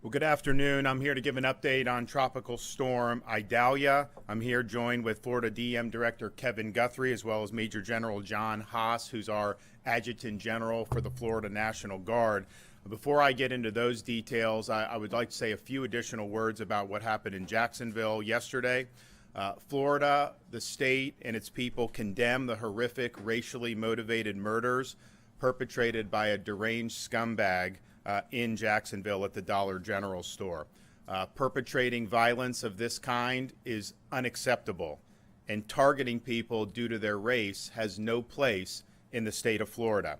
Well, good afternoon. I'm here to give an update on Tropical Storm Idalia. I'm here joined with Florida DM Director Kevin Guthrie, as well as Major General John Haas, who's our Adjutant General for the Florida National Guard. Before I get into those details, I would like to say a few additional words about what happened in Jacksonville yesterday. Florida, the state, and its people condemn the horrific racially motivated murders perpetrated by a deranged scumbag in Jacksonville at the Dollar General store. Perpetrating violence of this kind is unacceptable, and targeting people due to their race has no place in the state of Florida.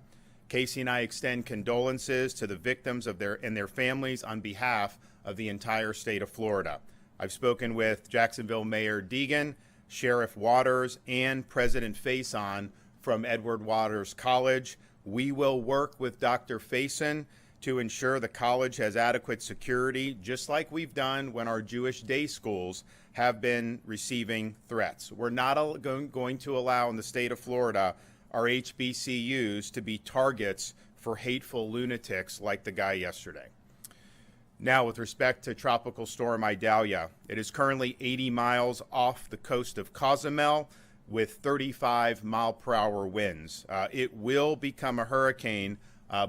Casey and I extend condolences to the victims of and their families on behalf of the entire state of Florida. I've spoken with Jacksonville Mayor Deegan, Sheriff Waters, and President Faison from Edward Waters College. We will work with Dr. Faison to ensure the college has adequate security, just like we've done when our Jewish day schools have been receiving threats. We're not going to allow in the state of Florida our HBCUs to be targets for hateful lunatics like the guy yesterday. Now, with respect to Tropical Storm Idalia, it is currently 80 miles off the coast of Cozumel with 35-mile-per-hour winds. It will become a hurricane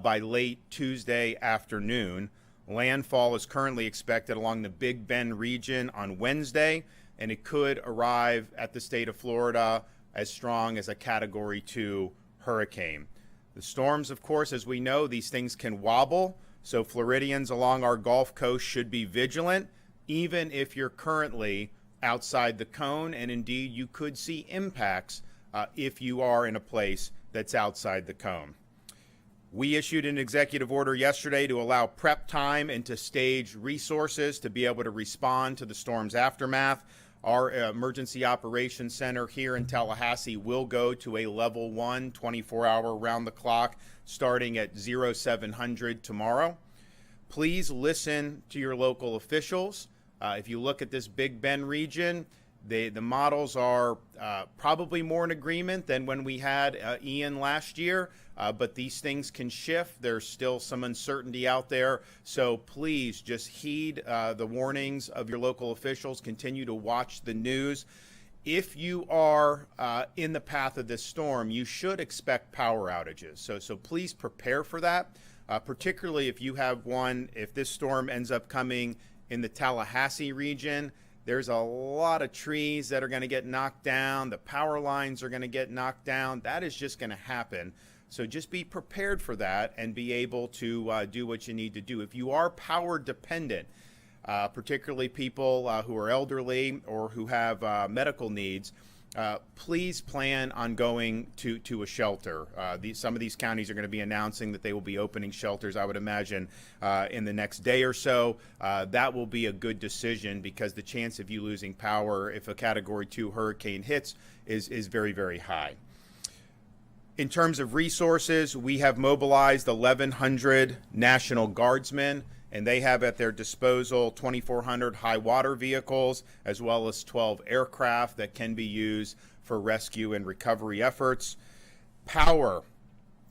by late Tuesday afternoon. Landfall is currently expected along the Big Bend region on Wednesday, and it could arrive at the state of Florida as strong as a Category 2 hurricane. The storms, of course, as we know, these things can wobble, so Floridians along our Gulf Coast should be vigilant, even if you're currently outside the cone, and indeed you could see impacts if you are in a place that's outside the cone. We issued an executive order yesterday to allow prep time and to stage resources to be able to respond to the storm's aftermath. Our Emergency Operations Center here in Tallahassee will go to a level 1, 24-hour round-the-clock, starting at 0700 tomorrow. Please listen to your local officials. If you look at this Big Bend region, the models are probably more in agreement than when we had Ian last year, but these things can shift. There's still some uncertainty out there, so please just heed the warnings of your local officials. Continue to watch the news. If you are in the path of this storm, you should expect power outages, so please prepare for that, particularly if you have one. If this storm ends up coming in the Tallahassee region, there's a lot of trees that are going to get knocked down. The power lines are going to get knocked down. That is just going to happen. So just be prepared for that and be able to do what you need to do. If you are power dependent, particularly people who are elderly or who have medical needs, please plan on going to a shelter. Some of these counties are going to be announcing that they will be opening shelters, I would imagine, in the next day or so. That will be a good decision because the chance of you losing power if a Category 2 hurricane hits is very, very high. In terms of resources, we have mobilized 1,100 National Guardsmen, and they have at their disposal 2,400 high water vehicles, as well as 12 aircraft that can be used for rescue and recovery efforts. Power.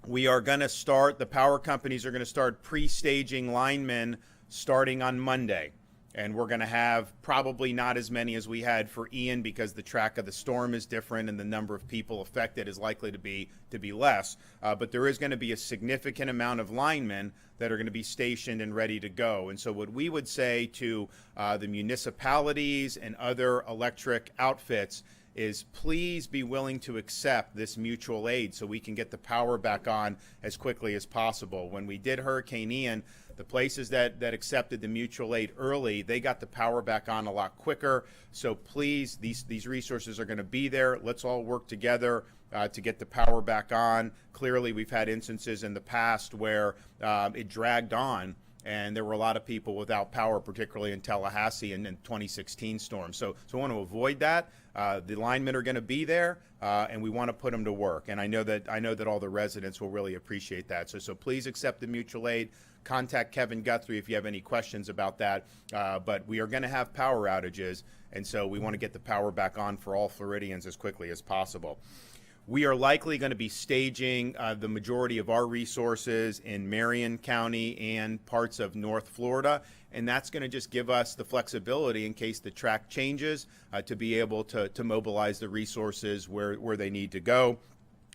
The power companies are going to start pre-staging linemen starting on Monday. And we're going to have probably not as many as we had for Ian because the track of the storm is different and the number of people affected is likely to be less. But there is going to be a significant amount of linemen that are going to be stationed and ready to go. And so what we would say to the municipalities and other electric outfits is please be willing to accept this mutual aid so we can get the power back on as quickly as possible. When we did Hurricane Ian, the places that accepted the mutual aid early, they got the power back on a lot quicker. So please, these resources are going to be there. Let's all work together to get the power back on. Clearly, we've had instances in the past where it dragged on and there were a lot of people without power, particularly in Tallahassee and in 2016 storm. So I want to avoid that. The linemen are going to be there, and we want to put them to work. And I know that all the residents will really appreciate that. So please accept the mutual aid. Contact Kevin Guthrie if you have any questions about that. But we are going to have power outages, and so we want to get the power back on for all Floridians as quickly as possible. We are likely going to be staging the majority of our resources in Marion County and parts of North Florida, and that's going to just give us the flexibility in case the track changes to be able to mobilize the resources where they need to go.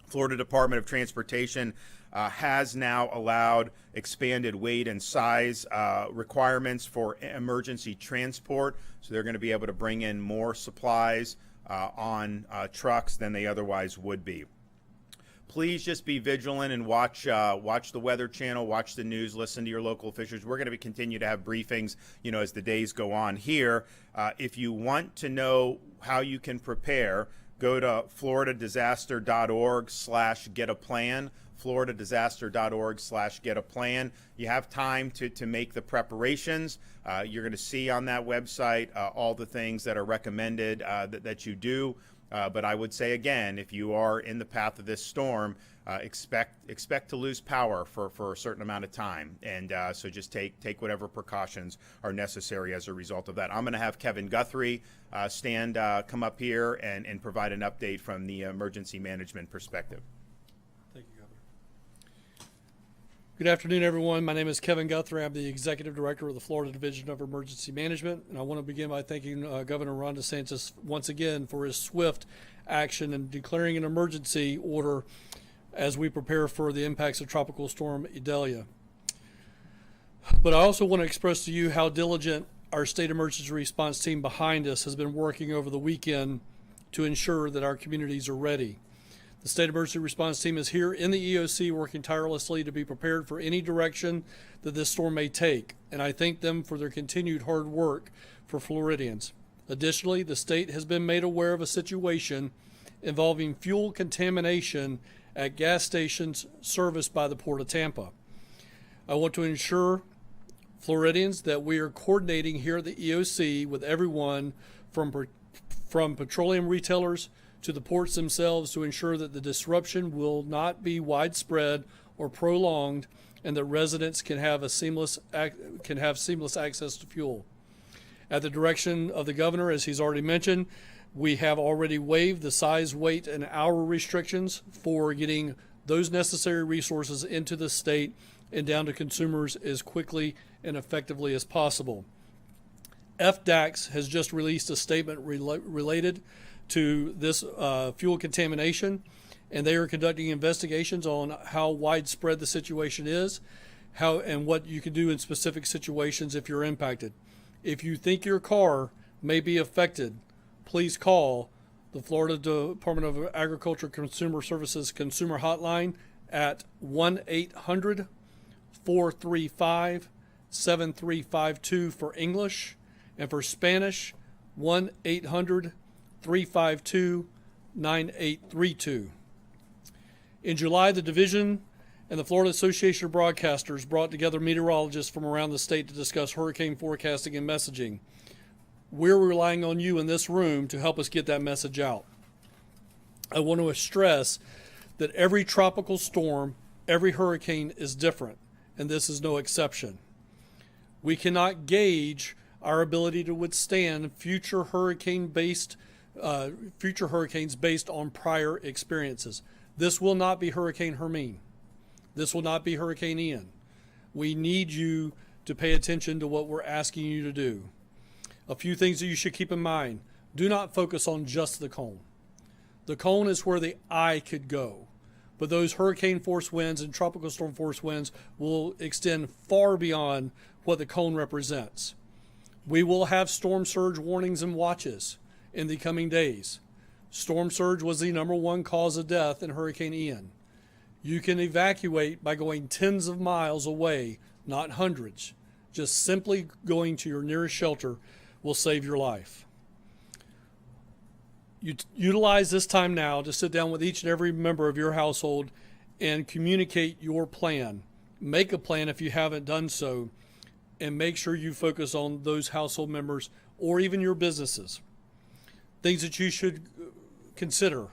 Florida Department of Transportation has now allowed expanded weight and size requirements for emergency transport, so they're going to be able to bring in more supplies on trucks than they otherwise would be. Please just be vigilant and watch the Weather Channel, watch the news, listen to your local officials. We're going to continue to have briefings, as the days go on here. If you want to know how you can prepare, go to floridadisaster.org/get-a-plan. floridadisaster.org/get-a-plan. You have time to make the preparations. You're going to see on that website all the things that are recommended that you do. But I would say again, if you are in the path of this storm, expect to lose power for a certain amount of time, and so just take whatever precautions are necessary as a result of that. I'm going to have Kevin Guthrie come up here and provide an update from the emergency management perspective. Thank you, Governor. Good afternoon, everyone. My name is Kevin Guthrie. I'm the Executive Director of the Florida Division of Emergency Management, and I want to begin by thanking Governor Ron DeSantis once again for his swift action in declaring an emergency order as we prepare for the impacts of Tropical Storm Idalia. But I also want to express to you how diligent our state emergency response team behind us has been working over the weekend to ensure that our communities are ready. The State Emergency Response Team is here in the EOC working tirelessly to be prepared for any direction that this storm may take, and I thank them for their continued hard work for Floridians. Additionally, the state has been made aware of a situation involving fuel contamination at gas stations serviced by the Port of Tampa. I want to ensure Floridians that we are coordinating here at the EOC with everyone from petroleum retailers to the ports themselves to ensure that the disruption will not be widespread or prolonged, and that residents can have seamless access to fuel. At the direction of the governor, as he's already mentioned, we have already waived the size, weight, and hour restrictions for getting those necessary resources into the state and down to consumers as quickly and effectively as possible. FDEM has just released a statement related to this fuel contamination, and they are conducting investigations on how widespread the situation is, and what you can do in specific situations if you're impacted. If you think your car may be affected, please call the Florida Department of Agriculture Consumer Services Consumer Hotline at 1-800-435-7352 for English, and for Spanish, 1-800-352-9832. In July, the division and the Florida Association of Broadcasters brought together meteorologists from around the state to discuss hurricane forecasting and messaging. We're relying on you in this room to help us get that message out. I want to stress that every tropical storm, every hurricane is different, and this is no exception. We cannot gauge our ability to withstand future hurricanes based on prior experiences. This will not be Hurricane Hermine. This will not be Hurricane Ian. We need you to pay attention to what we're asking you to do. A few things that you should keep in mind. Do not focus on just the cone. The cone is where the eye could go, but those hurricane force winds and tropical storm force winds will extend far beyond what the cone represents. We will have storm surge warnings and watches in the coming days. Storm surge was the #1 cause of death in Hurricane Ian. You can evacuate by going tens of miles away, not hundreds. Just simply going to your nearest shelter will save your life. You utilize this time now to sit down with each and every member of your household and communicate your plan. Make a plan if you haven't done so, and make sure you focus on those household members or even your businesses. Things that you should consider.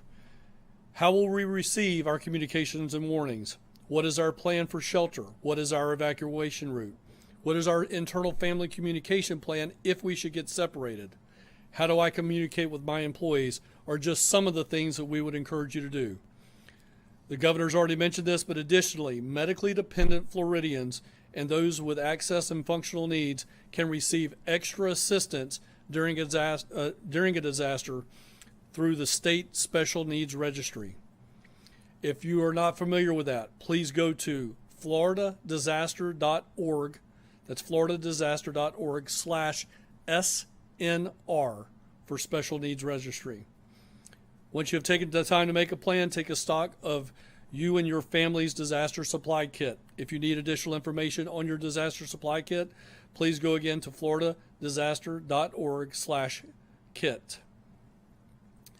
How will we receive our communications and warnings? What is our plan for shelter? What is our evacuation route? What is our internal family communication plan if we should get separated? How do I communicate with my employees? Are just some of the things that we would encourage you to do. The governor's already mentioned this, but additionally, medically dependent Floridians and those with access and functional needs can receive extra assistance during a disaster through the State Special Needs Registry. If you are not familiar with that, please go to floridadisaster.org. That's floridadisaster.org/SNR for Special Needs Registry. Once you have taken the time to make a plan, take a stock of you and your family's disaster supply kit. If you need additional information on your disaster supply kit, please go again to floridadisaster.org/kit.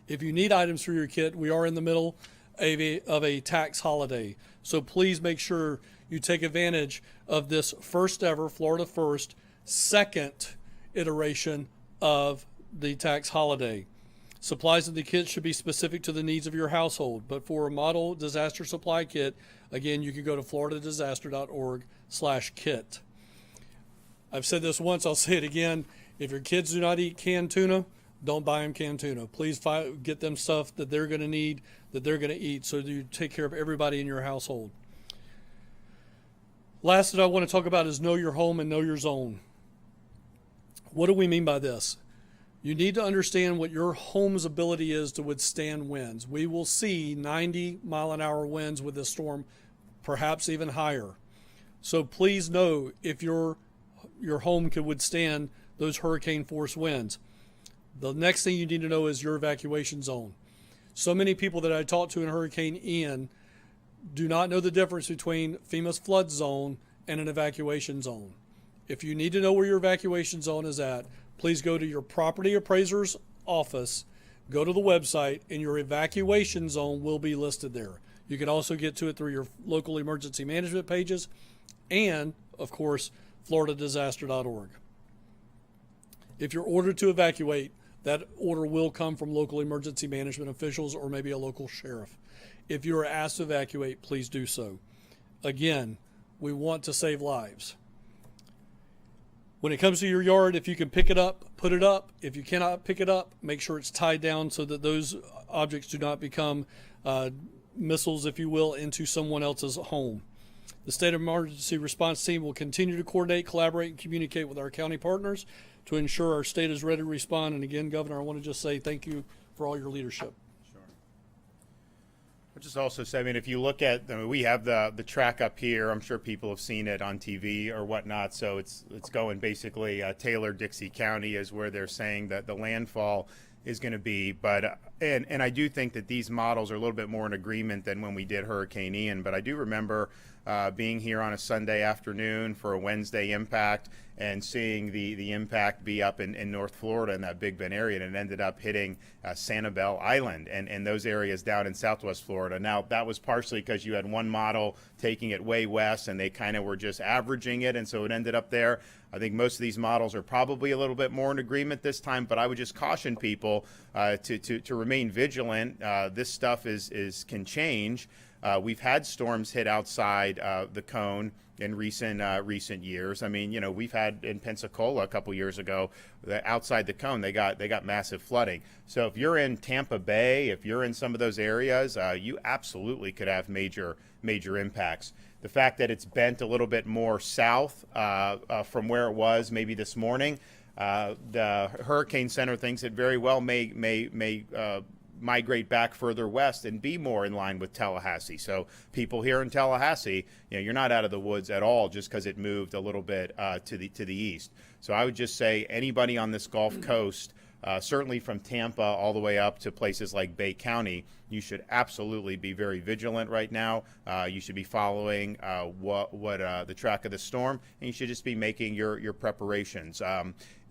If you need items for your kit, we are in the middle of a tax holiday. So please make sure you take advantage of this first ever, Florida First, second iteration of the tax holiday. Supplies of the kit should be specific to the needs of your household, but for a model disaster supply kit, again, you can go to floridadisaster.org/kit. I've said this once, I'll say it again. If your kids do not eat canned tuna, don't buy them canned tuna. Please get them stuff that they're going to need, that they're going to eat, so that you take care of everybody in your household. Last that I want to talk about is know your home and know your zone. What do we mean by this? You need to understand what your home's ability is to withstand winds. We will see 90-mile-an-hour winds with this storm, perhaps even higher. So please know if your home can withstand those hurricane-force winds. The next thing you need to know is your evacuation zone. So many people that I talked to in Hurricane Ian do not know the difference between FEMA's flood zone and an evacuation zone. If you need to know where your evacuation zone is at, please go to your property appraiser's office, go to the website, and your evacuation zone will be listed there. You can also get to it through your local emergency management pages and, of course, floridadisaster.org. If you're ordered to evacuate, that order will come from local emergency management officials or maybe a local sheriff. If you are asked to evacuate, please do so. Again, we want to save lives. When it comes to your yard, if you can pick it up, put it up. If you cannot pick it up, make sure it's tied down so that those objects do not become missiles, if you will, into someone else's home. The State Emergency Response Team will continue to coordinate, collaborate, and communicate with our county partners to ensure our state is ready to respond. And again, Governor, I want to just say thank you for all your leadership. I'll just also say, I mean, if you look at, we have the track up here. I'm sure people have seen it on TV or whatnot. So it's going basically Taylor-Dixie County is where they're saying that the landfall is going to be. But and I do think that these models are a little bit more in agreement than when we did Hurricane Ian. But I do remember being here on a Sunday afternoon for a Wednesday impact and seeing the impact be up in North Florida in that Big Bend area, and it ended up hitting Sanibel Island and those areas down in Southwest Florida. Now, that was partially because you had one model taking it way west, and they kind of were just averaging it, and so it ended up there. I think most of these models are probably a little bit more in agreement this time, but I would just caution people to remain vigilant. This stuff can change. We've had storms hit outside the cone in recent years. I mean, you know, we've had in Pensacola a couple years ago, outside the cone, they got massive flooding. So if you're in Tampa Bay, if you're in some of those areas, you absolutely could have major impacts. The fact that it's bent a little bit more south from where it was maybe this morning, the Hurricane Center thinks it very well may migrate back further west and be more in line with Tallahassee. So people here in Tallahassee, you know, you're not out of the woods at all just because it moved a little bit to the east. So I would just say anybody on this Gulf Coast, certainly from Tampa all the way up to places like Bay County, you should absolutely be very vigilant right now. You should be following the track of the storm, and you should just be making your preparations.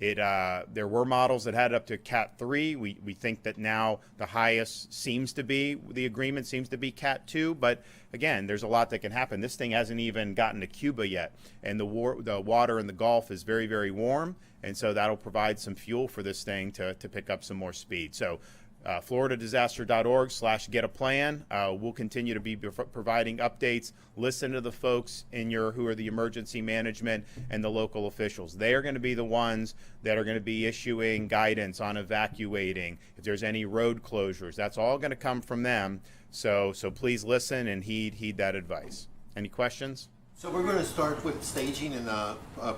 There were models that had up to Cat 3. We think that now the highest the agreement seems to be Cat 2, but again, there's a lot that can happen. This thing hasn't even gotten to Cuba yet, and the water in the Gulf is very, very warm, and so that'll provide some fuel for this thing to pick up some more speed. So floridadisaster.org/get-a-plan. We'll continue to be providing updates. Listen to the folks who are the emergency management and the local officials. They are going to be the ones that are going to be issuing guidance on evacuating. If there's any road closures, that's all going to come from them. So please listen and heed that advice. Any questions? So we're going to start with staging and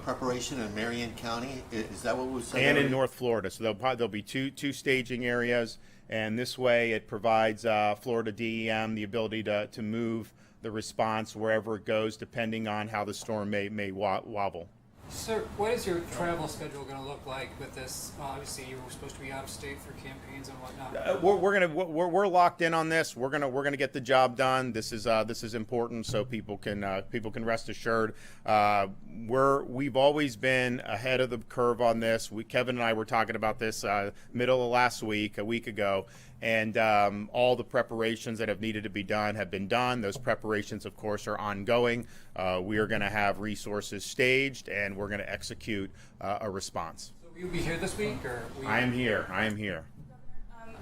preparation in Marion County. Is that what we said? And in North Florida. So there'll be two staging areas, and this way it provides Florida DEM the ability to move the response wherever it goes, depending on how the storm may wobble. Sir, what is your travel schedule going to look like with this? Obviously, you were supposed to be out of state for campaigns and whatnot. We're locked in on this. We're gonna get the job done. This is important, so people can rest assured. We've always been ahead of the curve on this. Kevin and I were talking about this middle of last week, a week ago. And all the preparations that have needed to be done have been done. Those preparations, of course, are ongoing. We are going to have resources staged, and we're going to execute a response. So will you be here this week, or? I am here.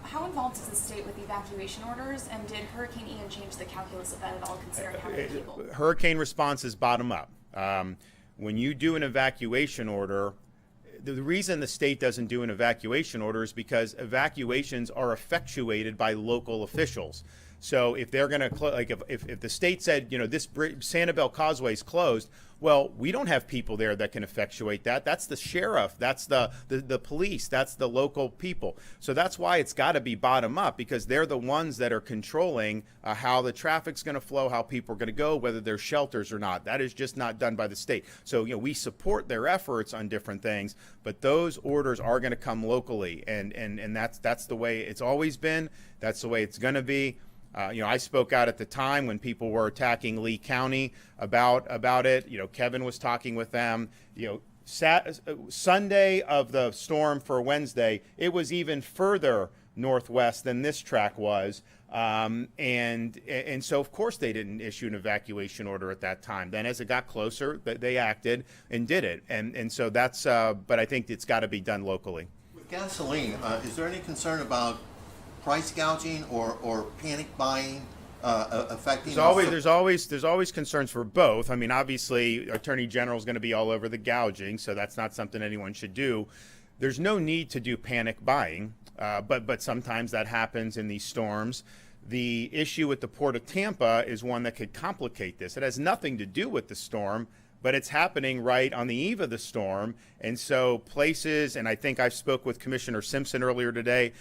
How involved is the state with evacuation orders, and did Hurricane Ian change the calculus of that at all, considering how many people? Hurricane response is bottom up. When you do an evacuation order, the reason the state doesn't do an evacuation order is because evacuations are effectuated by local officials. So if they're going to, if the state said, this Sanibel Causeway is closed, well, we don't have people there that can effectuate that. That's the sheriff, that's the police, that's the local people. So that's why it's got to be bottom up, because they're the ones that are controlling how the traffic's going to flow, how people are going to go, whether there's shelters or not. That is just not done by the state. So we support their efforts on different things, but those orders are going to come locally, and that's the way it's always been. That's the way it's going to be. I spoke out at the time when people were attacking Lee County about it. Kevin was talking with them. Sunday of the storm for Wednesday, it was even further northwest than this track was. And so, of course, they didn't issue an evacuation order at that time. Then as it got closer, they acted and did it. And so that's, but I think it's got to be done locally. With gasoline, is there any concern about price gouging or panic buying affecting? There's always concerns for both. I mean, obviously, Attorney General is going to be all over the gouging, so that's not something anyone should do. There's no need to do panic buying, but sometimes that happens in these storms. The issue with the Port of Tampa is one that could complicate this. It has nothing to do with the storm, but it's happening right on the eve of the storm, and so places. And I think I spoke with Commissioner Simpson earlier today.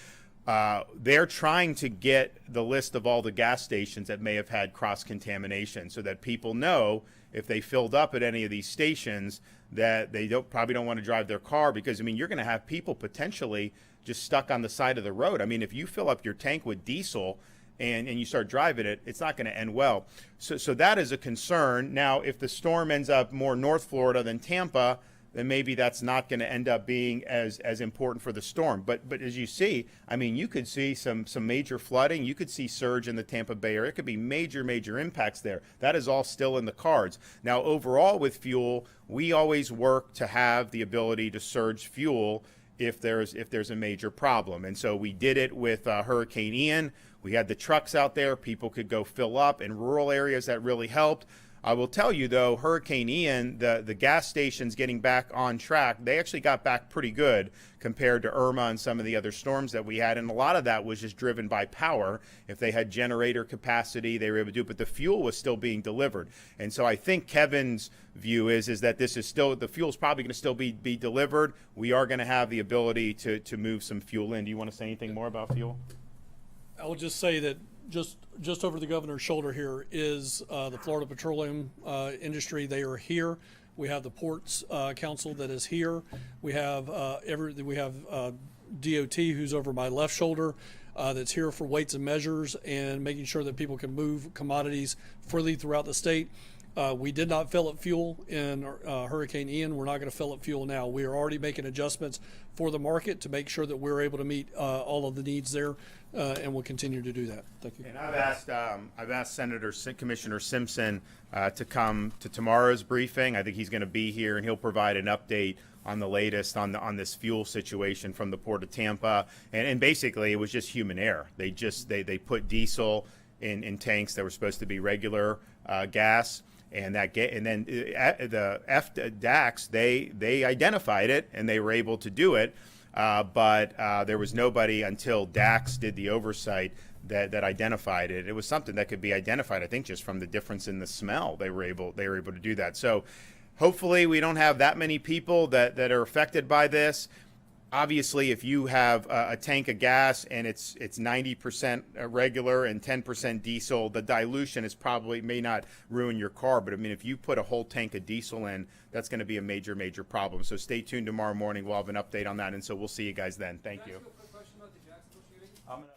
They're trying to get the list of all the gas stations that may have had cross-contamination, so that people know if they filled up at any of these stations that they probably don't want to drive their car, because you're going to have people potentially just stuck on the side of the road. If you fill up your tank with diesel and you start driving it, it's not going to end well. So that is a concern. Now, if the storm ends up more North Florida than Tampa, then maybe that's not going to end up being as important for the storm. But as you see, you could see some major flooding. You could see surge in the Tampa Bay area. It could be major impacts there. That is all still in the cards. Now, overall with fuel, we always work to have the ability to surge fuel if there's a major problem. And so we did it with Hurricane Ian. We had the trucks out there. People could go fill up in rural areas. That really helped. I will tell you, though, Hurricane Ian, the gas stations getting back on track, they actually got back pretty good compared to Irma and some of the other storms that we had. And a lot of that was just driven by power. If they had generator capacity, they were able to do it, but the fuel was still being delivered. And so I think Kevin's view is that this is still, the fuel's probably going to still be delivered. We are going to have the ability to move some fuel in. Do you want to say anything more about fuel? I will just say that just over the governor's shoulder here is the Florida Petroleum industry. They are here. We have the Ports Council that is here. We have DOT, who's over my left shoulder, that's here for weights and measures and making sure that people can move commodities freely throughout the state. We did not fill up fuel in Hurricane Ian. We're not going to fill up fuel now. We are already making adjustments for the market to make sure that we're able to meet all of the needs there, and we'll continue to do that. Thank you. And I've asked Commissioner Simpson to come to tomorrow's briefing. I think he's going to be here, and he'll provide an update on the latest on this fuel situation from the Port of Tampa. And basically, it was just human error. They put diesel in tanks that were supposed to be regular gas. And then the DAX, they identified it and they were able to do it, but there was nobody until DAX did the oversight that identified it. It was something that could be identified, I think, just from the difference in the smell. They were able to do that. So hopefully we don't have that many people that are affected by this. Obviously, if you have a tank of gas and it's 90% regular and 10% diesel, the dilution may not ruin your car. But I mean, if you put a whole tank of diesel in, that's going to be a major problem. So stay tuned tomorrow morning. We'll have an update on that. And so we'll see you guys then. Thank you. Can I ask you a quick question about the Jacksonville shooting?